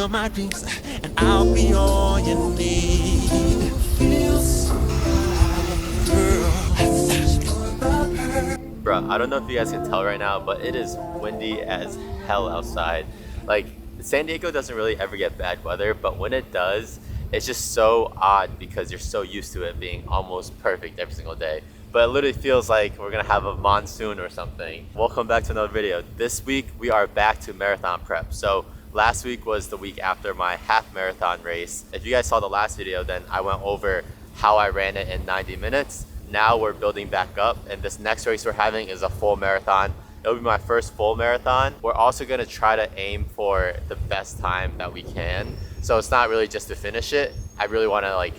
fill my drinks, and I'll be all you need. Feels Bro, I don't know if you guys can tell right now, but it is windy as hell outside. Like, San Diego doesn't really ever get bad weather, but when it does, it's just so odd because you're so used to it being almost perfect every single day. But it literally feels like we're gonna have a monsoon or something. Welcome back to another video. This week, we are back to marathon prep. So last week was the week after my half marathon race. If you guys saw the last video, then I went over how I ran it in 90 minutes. Now we're building back up, and this next race we're having is a full marathon. It'll be my first full marathon. We're also gonna try to aim for the best time that we can. So it's not really just to finish it. I really wanna like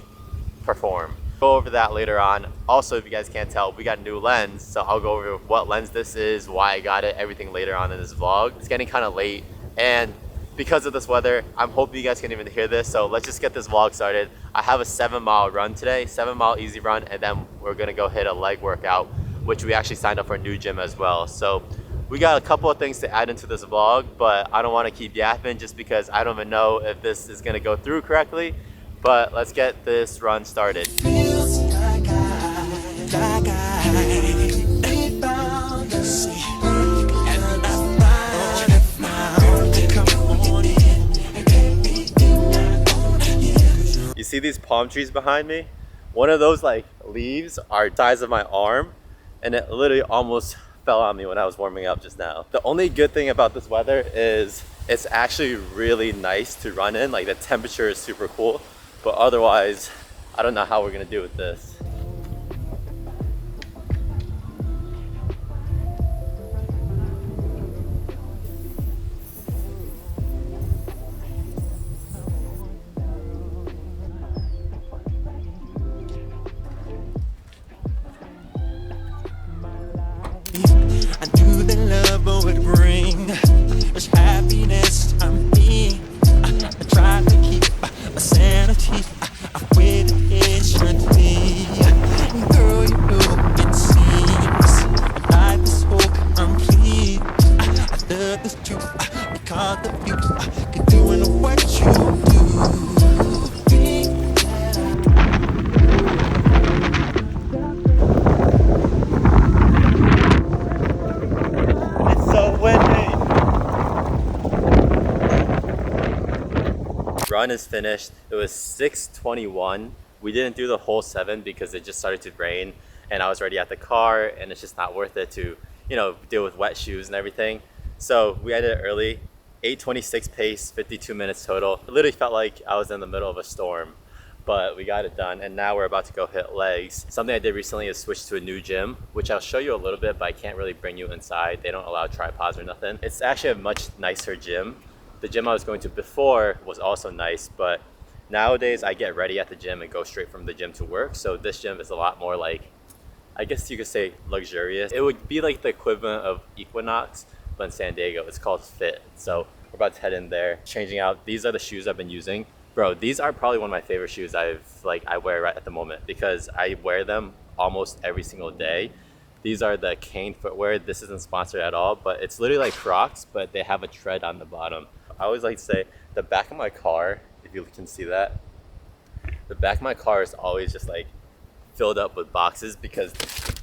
perform. Go over that later on. Also, if you guys can't tell, we got a new lens. So I'll go over what lens this is, why I got it, everything later on in this vlog. It's getting kind of late, and because of this weather, I'm hoping you guys can even hear this. So let's just get this vlog started. I have a 7-mile run today, 7-mile easy run, and then we're gonna go hit a leg workout, which we actually signed up for a new gym as well. So we got a couple of things to add into this vlog, but I don't wanna keep yapping just because I don't even know if this is gonna go through correctly. But let's get this run started. feels like I found the sea, and I found to come on in. You see these palm trees behind me? One of those like leaves are the size of my arm, and it literally almost fell on me when I was warming up just now. The only good thing about this weather is it's actually really nice to run in. Like, the temperature is super cool, but otherwise, I don't know how we're gonna do with this. I knew that love would bring much happiness to me. I tried to keep my sanity with patiently. Girl, you know it seems life is so complete. I love this too because of you. Keep doing what you do. Run is finished. It was 6:21. We didn't do the whole 7 because it just started to rain, and I was already at the car, and it's just not worth it to, you know, deal with wet shoes and everything. So we ended it early. 8:26 pace, 52 minutes total. It literally felt like I was in the middle of a storm, but we got it done, and now we're about to go hit legs. Something I did recently is switch to a new gym, which I'll show you a little bit, but I can't really bring you inside. They don't allow tripods or nothing. It's actually a much nicer gym. The gym I was going to before was also nice, but nowadays I get ready at the gym and go straight from the gym to work. So this gym is a lot more like, I guess you could say, luxurious. It would be like the equivalent of Equinox, but in San Diego. It's called Fit. So we're about to head in there, changing out. These are the shoes I've been using. Bro, these are probably one of my favorite shoes I wear right at the moment because I wear them almost every single day. These are the Cane footwear. This isn't sponsored at all, but it's literally like Crocs, but they have a tread on the bottom. I always like to say the back of my car, if you can see that, the back of my car is always just like filled up with boxes because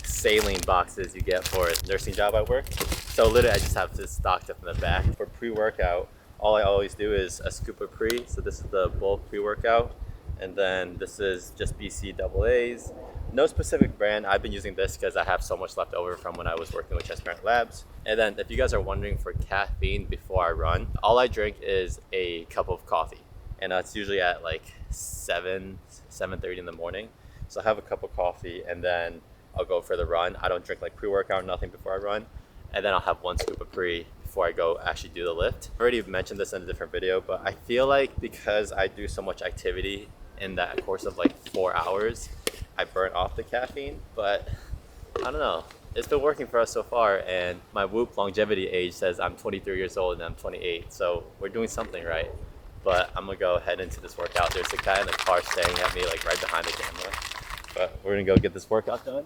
saline boxes you get for a nursing job I work. So literally I just have this stocked up in the back. For pre-workout, all I always do is a scoop of pre. So this is the bulk pre-workout, and then this is just BCAAs. No specific brand. I've been using this because I have so much left over from when I was working with Chest Labs. And then if you guys are wondering for caffeine before I run, all I drink is a cup of coffee. And that's usually at like 7:30 in the morning. So I have a cup of coffee, and then I'll go for the run. I don't drink like pre-workout or nothing before I run. And then I'll have one scoop of pre before I go actually do the lift. I already mentioned this in a different video, but I feel like because I do so much activity in that course of like 4 hours, I burn off the caffeine, but I don't know. It's been working for us so far, and my Whoop longevity age says I'm 23 years old and I'm 28, so we're doing something right. But I'm gonna go head into this workout. There's a guy in the car staring at me like right behind the camera, but we're gonna go get this workout done,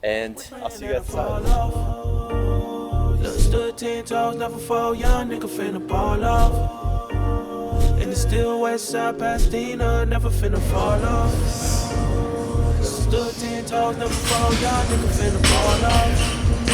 and I'll see you outside. Stood 10 toes, never fall, young nigga finna ball off. And it's still west side Pasadena, never finna fall off. Stood 10 toes, never fall, y'all nigga finna fall off.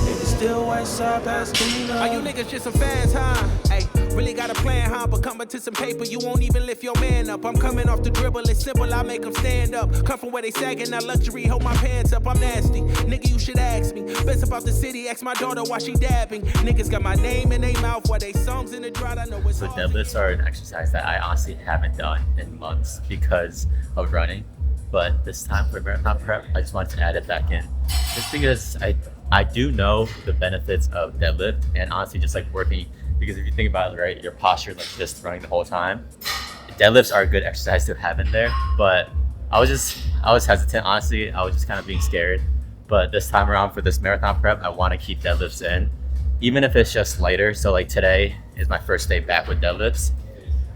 And it's still west side Pasadena. Are you niggas just some fans, huh? Hey, really got a plan, huh? But coming to some paper, you won't even lift your man up. I'm coming off the dribble, it's simple, I make them stand up. Come from where they sagging, now luxury, hold my pants up, I'm nasty. Nigga, you should ask me. Best about the city, ask my daughter why she dabbing. Niggas got my name in their mouth while they songs in the drought, I know it's So deadlifts are an exercise that I honestly haven't done in months because of running. But this time for marathon prep, I just wanted to add it back in. Just because I do know the benefits of deadlift and honestly just like working, because if you think about it, right, your posture like just running the whole time. Deadlifts are a good exercise to have in there, but I was hesitant, honestly. I was just kind of being scared. But this time around for this marathon prep, I want to keep deadlifts in, even if it's just lighter. So like today is my first day back with deadlifts.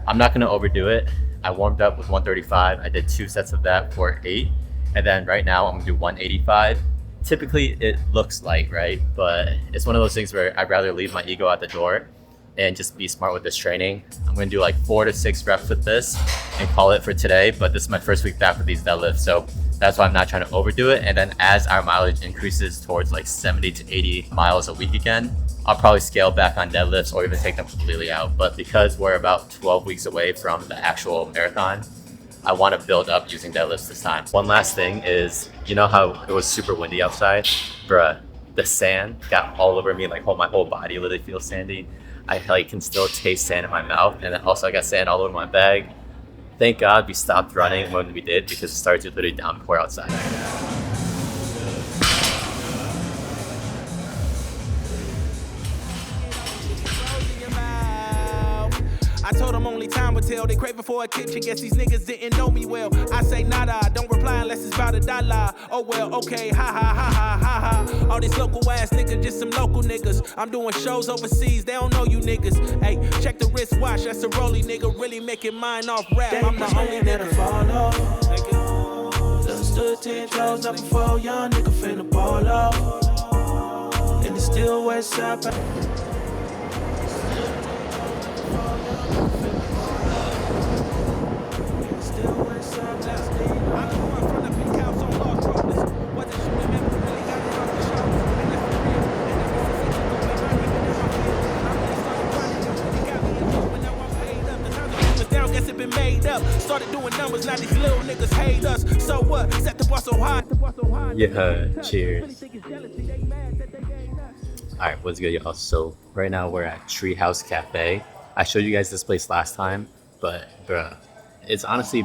I'm not going to overdo it. I warmed up with 135. I did 2 sets of that for 8. And then right now I'm gonna do 185. Typically it looks light, right? But it's one of those things where I'd rather leave my ego at the door and just be smart with this training. I'm gonna do like 4 to 6 reps with this and call it for today. But this is my first week back with these deadlifts. So that's why I'm not trying to overdo it. And then as our mileage increases towards like 70 to 80 miles a week again, I'll probably scale back on deadlifts or even take them completely out. But because we're about 12 weeks away from the actual marathon, I want to build up using deadlifts this time. One last thing is, you know how it was super windy outside? Bruh, the sand got all over me, like my whole body literally feels sandy. I like can still taste sand in my mouth, and then also I got sand all over my bag. Thank God we stopped running when we did because it started to literally downpour outside. I told them only time would tell. They craving for attention. Guess these niggas didn't know me well. I say nada, don't reply unless it's about $1. Oh well, okay, ha ha ha ha ha ha. All these local ass niggas, just some local niggas. I'm doing shows overseas, they don't know you niggas. Hey, check the wristwatch, that's a rolly nigga. Really making mine off rap. I'm the only nigga fall off. Done stood 10 toes up before young nigga finna ball off. And it's still west side. Started doing numbers, now these little niggas hate us. So what? Set the bar so high. Yeah, cheers. Alright, what's good, y'all? So right now we're at Treehouse Cafe. I showed you guys this place last time, but bruh, it's honestly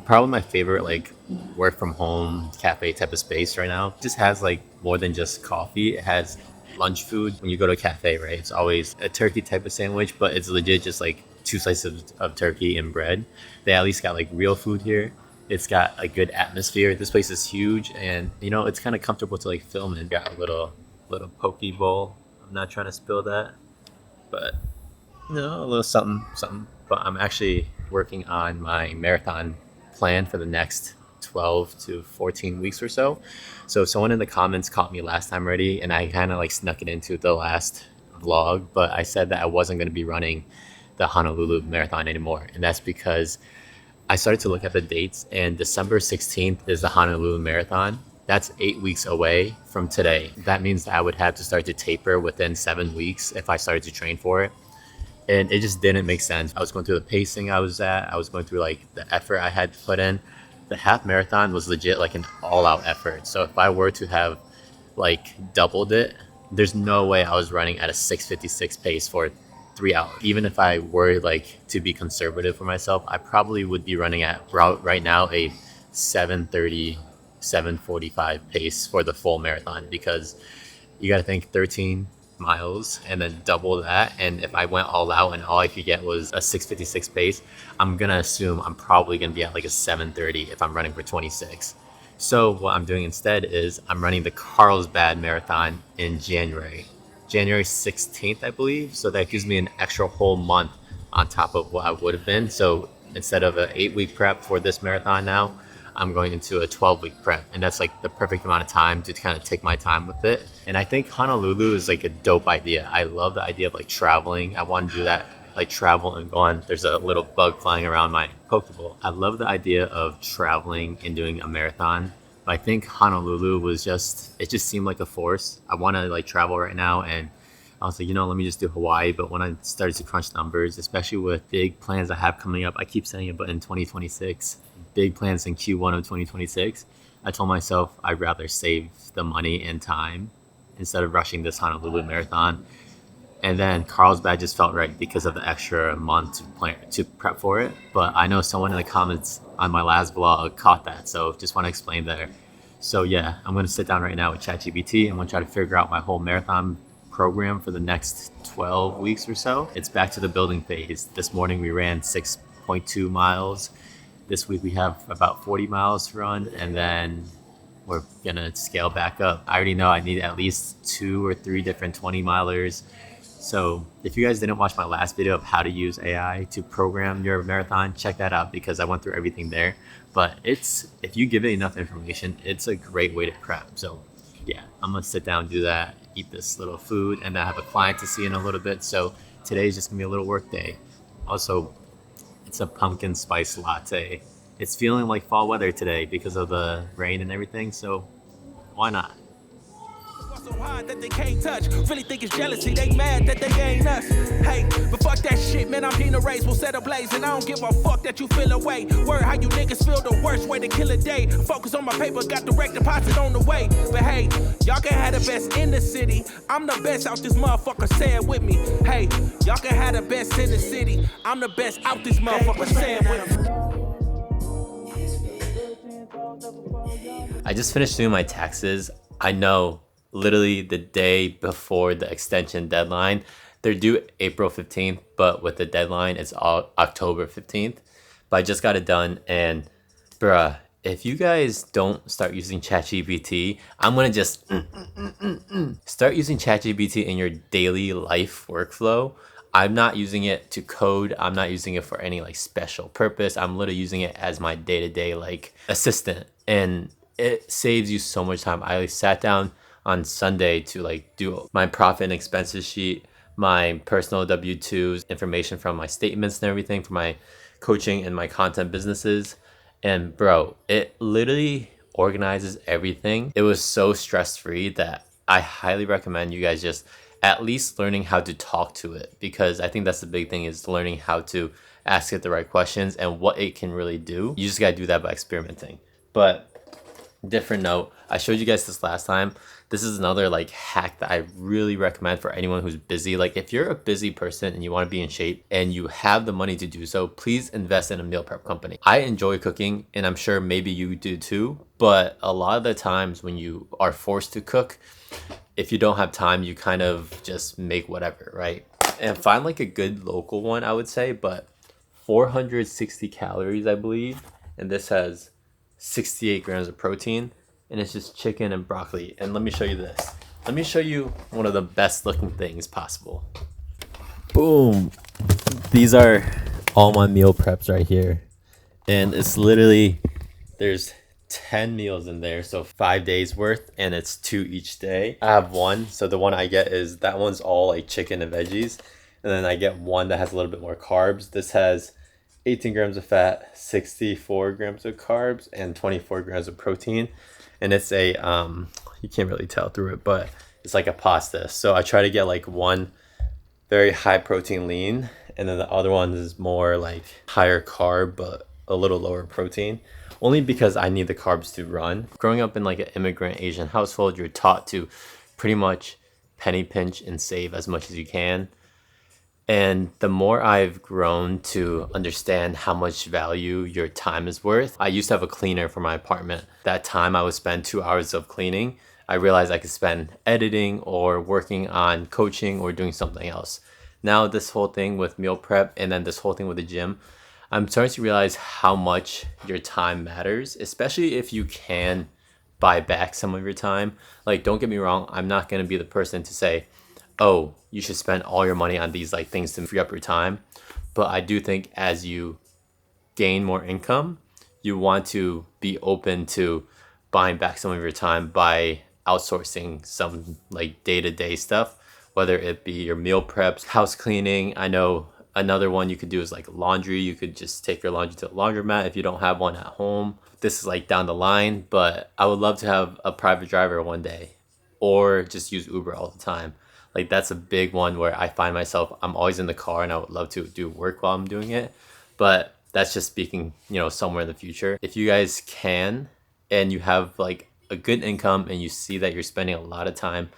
probably my favorite like work from home cafe type of space right now. It just has like more than just coffee. It has lunch food. When you go to a cafe, right, it's always a turkey type of sandwich, but it's legit just like 2 slices of turkey and bread. They at least got like real food here. It's got a good atmosphere. This place is huge, and you know it's kind of comfortable to like film in. Got a little poke bowl. I'm not trying to spill that, but you know, a little something. But I'm actually working on my marathon plan for the next 12 to 14 weeks or so. So someone in the comments caught me last time already, and I kind of like snuck it into the last vlog, but I said that I wasn't going to be running the Honolulu marathon anymore, and that's because I started to look at the dates, and December 16th is the Honolulu marathon. That's 8 weeks away from today. That means that I would have to start to taper within 7 weeks if I started to train for it, and it just didn't make sense. I was going through the pacing I was at. I was going through like the effort I had to put in. The half marathon was legit like an all-out effort. So if I were to have like doubled it, there's no way I was running at a 6:56 pace for 3 hours. Even if I were like to be conservative for myself, I probably would be running at right now a 7:30, 7:45 pace for the full marathon, because you got to think 13 miles and then double that. And if I went all out and all I could get was a 6:56 pace, I'm gonna assume I'm probably gonna be at like a 7:30 if I'm running for 26. So what I'm doing instead is I'm running the Carlsbad Marathon in January 16th, I believe. So that gives me an extra whole month on top of what I would have been. So instead of an 8-week prep for this marathon now, I'm going into a 12-week prep. And that's like the perfect amount of time to kind of take my time with it. And I think Honolulu is like a dope idea. I love the idea of like traveling. I want to do that like travel and go on. There's a little bug flying around my Pokeball. I love the idea of traveling and doing a marathon. But I think Honolulu was it just seemed like a force. I want to like travel right now, and I was like, let me just do Hawaii. But when I started to crunch numbers, especially with big plans I have coming up, I keep saying it, but in 2026, big plans in Q1 of 2026, I told myself I'd rather save the money and time instead of rushing this Honolulu marathon. And then Carlsbad just felt right because of the extra month to prep for it. But I know someone in the comments on my last vlog caught that, so just want to explain there. So yeah, I'm going to sit down right now with ChatGPT. I'm going to try to figure out my whole marathon program for the next 12 weeks or so. It's back to the building phase. This morning we ran 6.2 miles. This week we have about 40 miles to run, and then we're gonna scale back up. I already know I need at least 2 or 3 different 20 milers. So if you guys didn't watch my last video of how to use AI to program your marathon, check that out because I went through everything there. But if you give it enough information, it's a great way to prep. So yeah, I'm gonna sit down, do that, eat this little food, and I have a client to see in a little bit. So today's just gonna be a little work day. Also, it's a pumpkin spice latte. It's feeling like fall weather today because of the rain and everything. So why not? So hard that they can't touch. Really think it's jealousy. They mad that they ain't us. Hey, but fuck that shit, man. I'm Dina Race. We'll set a blaze, and I don't give a fuck that you feel away. Word, how you niggas feel the worst way to kill a day. Focus on my paper, got direct deposit on the way. But hey, y'all can have the best in the city. I'm the best out this motherfucker. Say it with me. Hey, y'all can have the best in the city. I'm the best out this motherfucker. Say it with me. I just finished doing my taxes. I know literally the day before the extension deadline. They're due April 15th, but with the deadline, it's October 15th. But I just got it done, and bruh, if you guys don't start using ChatGPT, I'm gonna just start using ChatGPT in your daily life workflow. I'm not using it to code. I'm not using it for any like special purpose. I'm literally using it as my day-to-day like assistant, and it saves you so much time. I sat down on Sunday to like do my profit and expenses sheet, my personal W-2s, information from my statements and everything for my coaching and my content businesses. And bro, it literally organizes everything. It was so stress-free that I highly recommend you guys just at least learning how to talk to it, because I think that's the big thing, is learning how to ask it the right questions and what it can really do. You just gotta do that by experimenting. But different note, I showed you guys this last time. This is another like hack that I really recommend for anyone who's busy. Like if you're a busy person and you want to be in shape and you have the money to do so, please invest in a meal prep company. I enjoy cooking, and I'm sure maybe you do too, but a lot of the times when you are forced to cook, if you don't have time, you kind of just make whatever, right? And find like a good local one, I would say, but 460 calories, I believe. And this has 68 grams of protein, and it's just chicken and broccoli. And let me show you this. Let me show you one of the best looking things possible. Boom. These are all my meal preps right here. And it's literally, there's 10 meals in there, so 5 days worth, and it's 2 each day. I have one, so the one I get is, that one's all like chicken and veggies. And then I get one that has a little bit more carbs. This has 18 grams of fat, 64 grams of carbs, and 24 grams of protein. And it's a, you can't really tell through it, but it's like a pasta. So I try to get like one very high protein lean, and then the other one is more like higher carb, but a little lower protein, only because I need the carbs to run. Growing up in like an immigrant Asian household, you're taught to pretty much penny pinch and save as much as you can. And the more I've grown to understand how much value your time is worth, I used to have a cleaner for my apartment. That time I would spend 2 hours of cleaning. I realized I could spend editing or working on coaching or doing something else. Now this whole thing with meal prep and then this whole thing with the gym, I'm starting to realize how much your time matters, especially if you can buy back some of your time. Like, don't get me wrong, I'm not going to be the person to say, oh, you should spend all your money on these like things to free up your time. But I do think as you gain more income, you want to be open to buying back some of your time by outsourcing some like day-to-day stuff, whether it be your meal preps, house cleaning. I know Another one you could do is like laundry. You could just take your laundry to the laundromat if you don't have one at home. This is like down the line, but I would love to have a private driver one day, or just use Uber all the time. Like that's a big one where I find myself, I'm always in the car and I would love to do work while I'm doing it. But that's just speaking, somewhere in the future. If you guys can, and you have like a good income and you see that you're spending a lot of time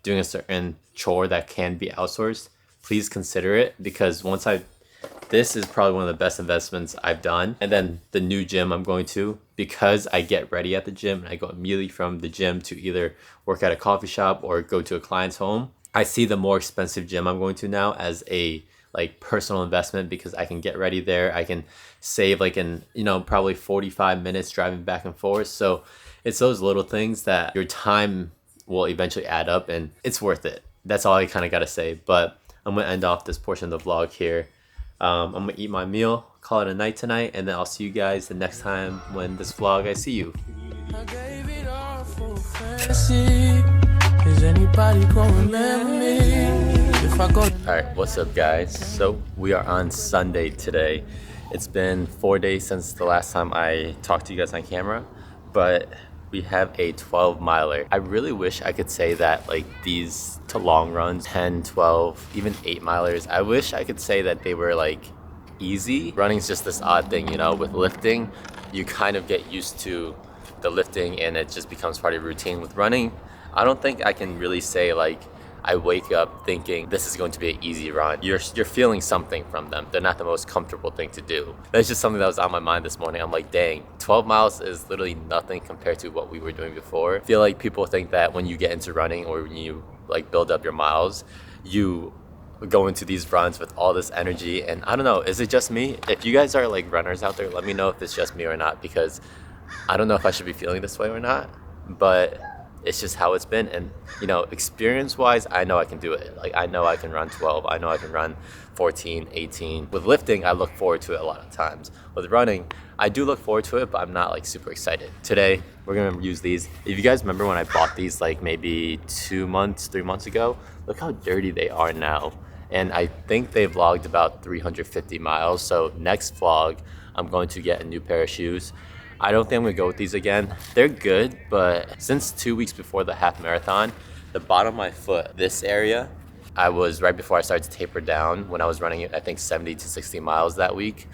doing a certain chore that can be outsourced, please consider it, because this is probably one of the best investments I've done. And then the new gym I'm going to, because I get ready at the gym and I go immediately from the gym to either work at a coffee shop or go to a client's home, I see the more expensive gym I'm going to now as a like personal investment, because I can get ready there. I can save like probably 45 minutes driving back and forth. So it's those little things that your time will eventually add up, and it's worth it. That's all I kind of got to say. But I'm going to end off this portion of the vlog here. I'm going to eat my meal, call it a night tonight, and then I'll see you guys the next time when this vlog I see you. I gave it all for fantasy. Is anybody gonna remember me if I go? Alright, what's up guys? So we are on Sunday today. It's been 4 days since the last time I talked to you guys on camera, but we have a 12 miler. I really wish I could say that like these to long runs, 10, 12, even 8 milers, I wish I could say that they were like easy. Running's just this odd thing, with lifting, you kind of get used to the lifting and it just becomes part of your routine. With running, I don't think I can really say like I wake up thinking this is going to be an easy run. You're feeling something from them. They're not the most comfortable thing to do. That's just something that was on my mind this morning. I'm like, dang, 12 miles is literally nothing compared to what we were doing before. I feel like people think that when you get into running or when you like build up your miles, you go into these runs with all this energy. And I don't know, is it just me? If you guys are like runners out there, let me know if it's just me or not, because I don't know if I should be feeling this way or not, but it's just how it's been. And experience wise, I know I can do it. Like I know I can run 12, I know I can run 14, 18. With lifting, I look forward to it a lot of times. With running, I do look forward to it, but I'm not like super excited. Today we're gonna use these. If you guys remember when I bought these like maybe 2 months, 3 months ago, look how dirty they are now. And I think they've vlogged about 350 miles. So next vlog, I'm going to get a new pair of shoes. I don't think I'm gonna go with these again. They're good, but since 2 weeks before the half marathon, the bottom of my foot, this area, I was right before I started to taper down when I was running, I think 70 to 60 miles that week.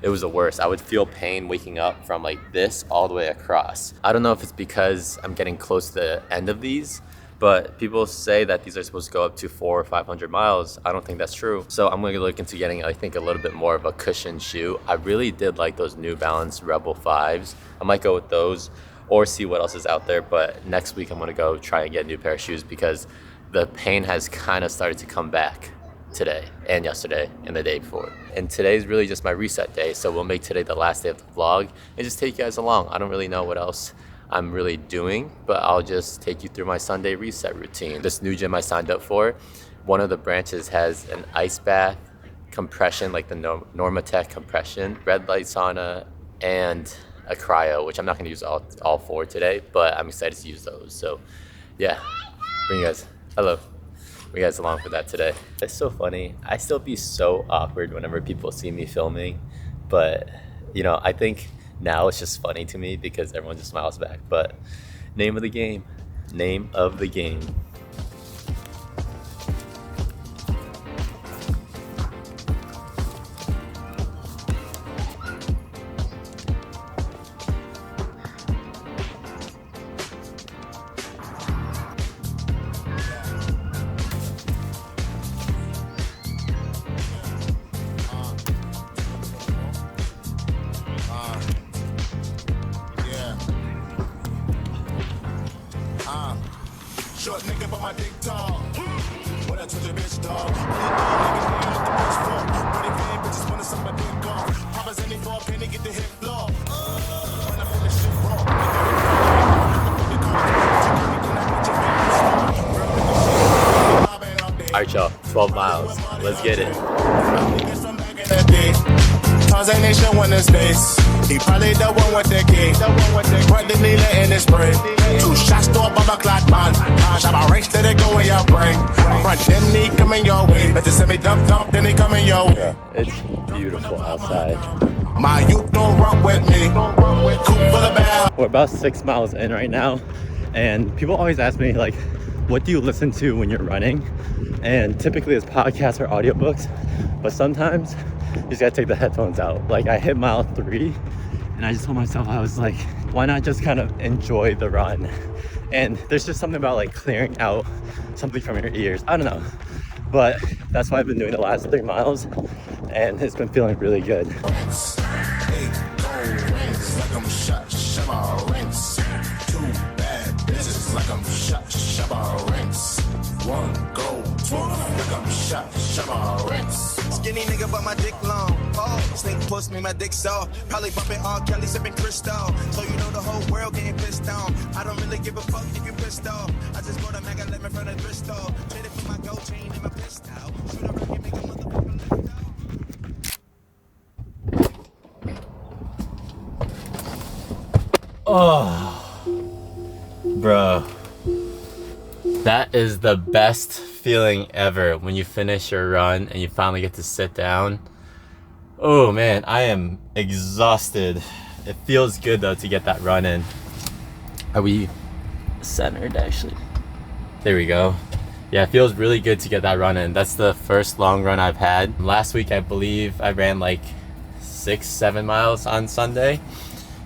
It was the worst. I would feel pain waking up from like this all the way across. I don't know if it's because I'm getting close to the end of these, but people say that these are supposed to go up to 400 or 500 miles. I don't think that's true. So I'm gonna look into getting, I think, a little bit more of a cushioned shoe. I really did like those New Balance Rebel 5s. I might go with those or see what else is out there. But next week I'm gonna go try and get a new pair of shoes, because the pain has kind of started to come back today and yesterday and the day before. And today's really just my reset day. So we'll make today the last day of the vlog and just take you guys along. I don't really know what else I'm really doing, but I'll just take you through my Sunday reset routine. This new gym I signed up for, one of the branches has an ice bath, compression, like the Normatec compression, red light sauna, and a cryo, which I'm not gonna use all 4 today, but I'm excited to use those. So yeah, bring you guys along for that today. It's so funny. I still be so awkward whenever people see me filming, but I think now it's just funny to me because everyone just smiles back. But name of the game. Short nigga, but my dick tall. What I told your bitch, dog. The bitch fuck. Pretty clean, bitches wanna suck my dick off. Papa's any for a penny, get the hip floor. When I feel this shit raw. Alright y'all, 12 miles. Let's get it. Tarzan Nation won in space. He probably the one with the key. Put the needle in his brain. 2 shots to a bumper clock, man. Shot my range, let it go in your brain. Front, then he coming your way. Better send me dump, then he coming your way. It's beautiful outside. My youth don't run with me. Coop full of bell. We're about 6 miles in right now, and people always ask me, like, what do you listen to when you're running? And typically it's podcasts or audiobooks, but sometimes you just gotta take the headphones out. Like, I hit mile 3 and I just told myself, I was like, why not just kind of enjoy the run? And there's just something about like clearing out something from your ears. I don't know, but that's what I've been doing the last 3 miles, and it's been feeling really good. Skinny nigga, but my dick long. Oh, snake puss me, my dick soft. Probably bumping R. Kelly, sipping crystal. So you know the whole world getting pissed on. I don't really give a fuck if you pissed off. I just go to Mega Lemon from the Bristol. Trade it for my gold chain and my pistol. Shoot a rocket, make a motherfucker lift off. Oh, bro. That is the best feeling ever when you finish your run and you finally get to sit down. Oh man, I am exhausted. It feels good though to get that run in. Are we centered actually? There we go. Yeah, it feels really good to get that run in. That's the first long run I've had. Last week, I believe I ran like 6-7 miles on Sunday.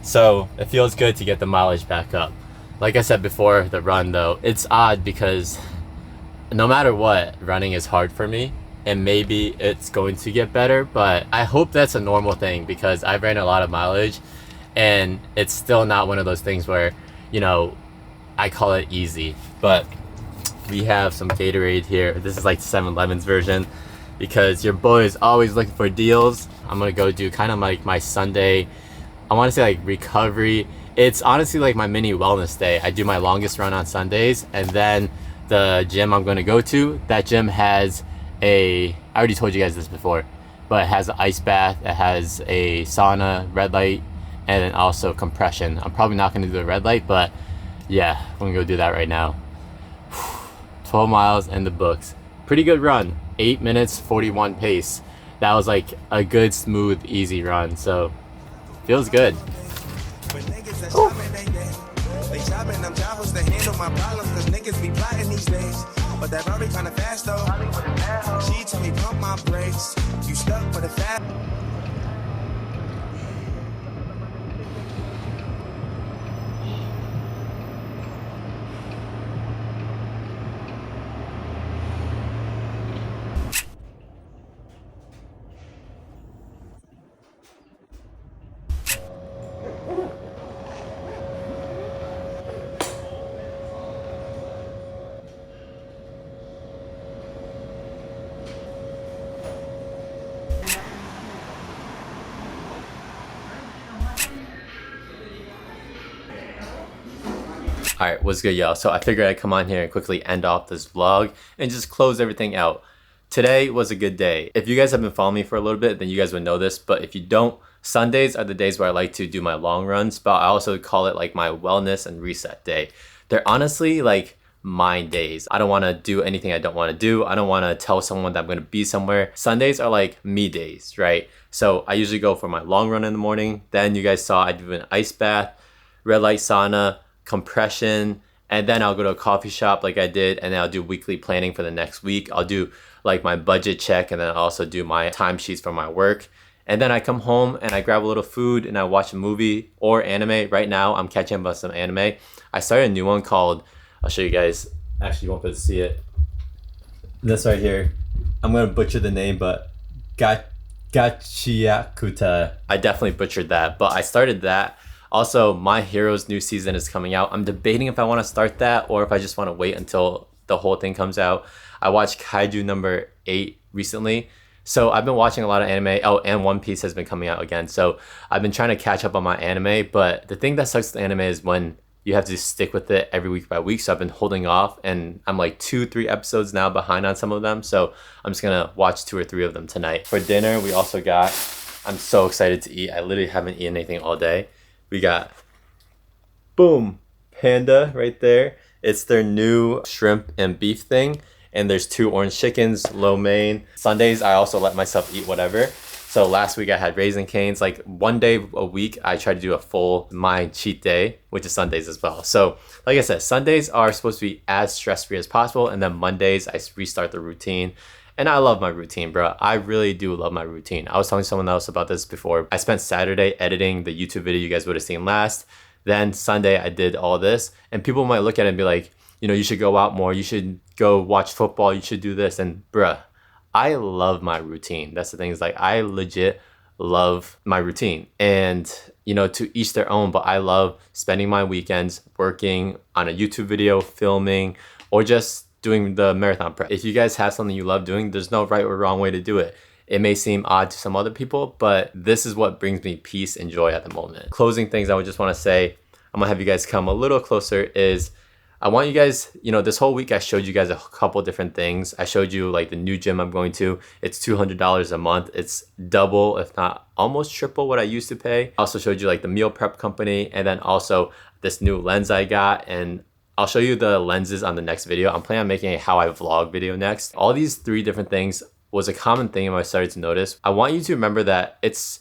So it feels good to get the mileage back up. Like I said before the run though, it's odd because no matter what, running is hard for me, and maybe it's going to get better, but I hope that's a normal thing because I've ran a lot of mileage and it's still not one of those things where, you know, I call it easy. But we have some Gatorade here. This is like 7-Eleven's version because your boy is always looking for deals. I'm gonna go do kind of like my Sunday, I want to say like recovery. It's honestly like my mini wellness day. I do my longest run on Sundays, and then the gym I'm going to go to, that gym has I already told you guys this before, but it has an ice bath, it has a sauna, red light, and then also compression. I'm probably not going to do the red light, but yeah, I'm going to go do that right now. 12 miles in the books. Pretty good run. 8 minutes, 41 pace. That was like a good, smooth, easy run. So, feels good. They shopping them jobs to handle my problems, cause niggas be plotting these days. But that Rory kinda fast though. She told me pump my brakes. You stuck with a fat. Alright, what's good, y'all? So I figured I'd come on here and quickly end off this vlog and just close everything out. Today was a good day. If you guys have been following me for a little bit, then you guys would know this, but if you don't, Sundays are the days where I like to do my long runs, but I also call it like my wellness and reset day. They're honestly like my days. I don't want to do anything I don't want to do. I don't want to tell someone that I'm going to be somewhere. Sundays are like me days, right? So I usually go for my long run in the morning. Then you guys saw I do an ice bath, red light sauna, compression, and then I'll go to a coffee shop like I did, and then I'll do weekly planning for the next week. I'll do like my budget check, and then I'll also do my timesheets for my work. And then I come home and I grab a little food and I watch a movie or anime. Right now I'm catching up on some anime. I started a new one called, I'll show you guys, actually you won't be able to see it. This right here, I'm gonna butcher the name, but Gachiakuta. I definitely butchered that, but I started that. Also, My Hero's new season is coming out. I'm debating if I want to start that or if I just want to wait until the whole thing comes out. I watched Kaiju number 8 recently. So I've been watching a lot of anime. Oh, and One Piece has been coming out again. So I've been trying to catch up on my anime. But the thing that sucks with anime is when you have to stick with it every week by week. So I've been holding off, and I'm like 2-3 episodes now behind on some of them. So I'm just going to watch 2 or 3 of them tonight. For dinner, we also got I'm so excited to eat. I literally haven't eaten anything all day. We got, boom, Panda right there. It's their new shrimp and beef thing. And there's 2 orange chickens, lo mein. Sundays, I also let myself eat whatever. So last week I had Raisin Canes. Like 1 day a week, I try to do a full my cheat day, which is Sundays as well. So like I said, Sundays are supposed to be as stress-free as possible. And then Mondays, I restart the routine. And I love my routine, bro. I really do love my routine. I was telling someone else about this before. I spent Saturday editing the YouTube video you guys would have seen last. Then Sunday, I did all this. And people might look at it and be like, you know, you should go out more. You should go watch football. You should do this. And bruh, I love my routine. That's the thing, is like, I legit love my routine. And, you know, to each their own, but I love spending my weekends working on a YouTube video, filming, or just doing the marathon prep. If you guys have something you love doing, there's no right or wrong way to do it. It may seem odd to some other people, but this is what brings me peace and joy at the moment. Closing things I would just want to say, I'm gonna have you guys come a little closer, is I want you guys, you know, this whole week I showed you guys a couple different things. I showed you like the new gym I'm going to. It's $200 a month. It's double, if not almost triple what I used to pay. I also showed you like the meal prep company, and then also this new lens I got, and I'll show you the lenses on the next video. I'm planning on making a how I vlog video next. All these 3 different things was a common thing I started to notice. I want you to remember that it's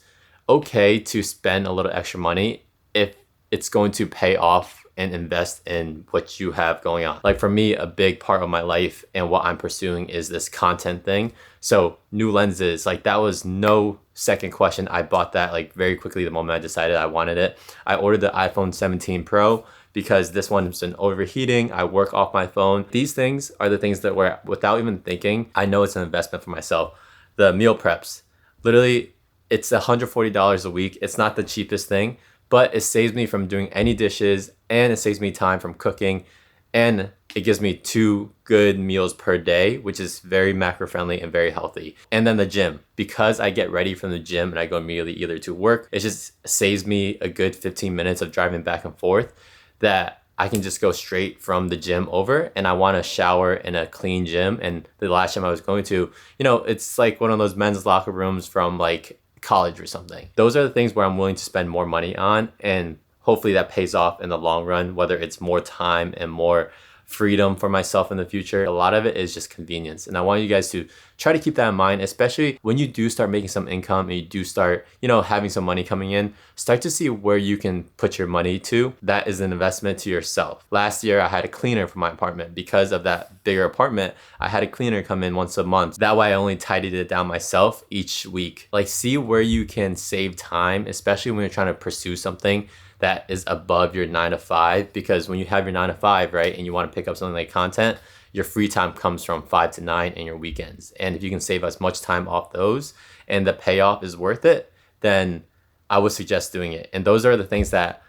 okay to spend a little extra money if it's going to pay off and invest in what you have going on. Like for me, a big part of my life and what I'm pursuing is this content thing. So new lenses, like that was no second question. I bought that like very quickly the moment I decided I wanted it. I ordered the iPhone 17 Pro because this one's been overheating. I work off my phone. These things are the things that were, without even thinking, I know it's an investment for myself. The meal preps, literally it's $140 a week. It's not the cheapest thing, but it saves me from doing any dishes, and it saves me time from cooking, and it gives me 2 good meals per day, which is very macro friendly and very healthy. And then the gym, because I get ready from the gym and I go immediately either to work, it just saves me a good 15 minutes of driving back and forth, that I can just go straight from the gym over, and I want to shower in a clean gym. And the last gym I was going to, you know, it's like one of those men's locker rooms from like college or something. Those are the things where I'm willing to spend more money on, and hopefully that pays off in the long run, whether it's more time and more freedom for myself in the future. A lot of it is just convenience. And I want you guys to try to keep that in mind, especially when you do start making some income and you do start, you know, having some money coming in. Start to see where you can put your money to. That is an investment to yourself. Last year, I had a cleaner for my apartment. Because of that bigger apartment, I had a cleaner come in once a month. That way I only tidied it down myself each week. Like, see where you can save time, especially when you're trying to pursue something that is above your 9 to 5, because when you have your 9 to 5, right, and you want to pick up something like content, your free time comes from 5 to 9 and your weekends. And if you can save as much time off those and the payoff is worth it, then I would suggest doing it. And those are the things that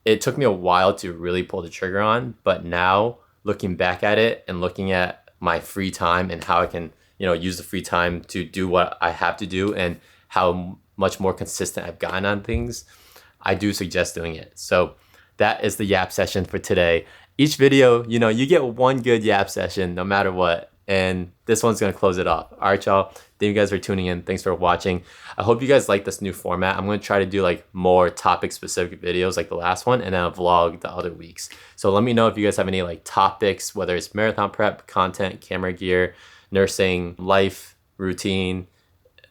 it took me a while to really pull the trigger on. But now looking back at it and looking at my free time and how I can, you know, use the free time to do what I have to do and how much more consistent I've gotten on things, I do suggest doing it. So that is the yap session for today. Each video, you know, you get one good yap session no matter what. And this one's going to close it off. All right, y'all. Thank you guys for tuning in. Thanks for watching. I hope you guys like this new format. I'm going to try to do like more topic specific videos like the last one, and then I'll vlog the other weeks. So let me know if you guys have any like topics, whether it's marathon prep, content, camera gear, nursing, life, routine,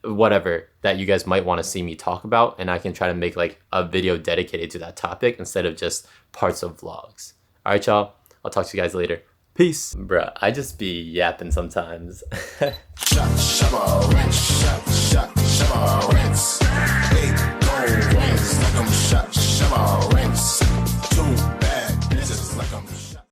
whatever that you guys might want to see me talk about, and I can try to make like a video dedicated to that topic instead of just parts of vlogs. All right, y'all. I'll talk to you guys later. Peace. Bruh, I just be yapping sometimes. Shut,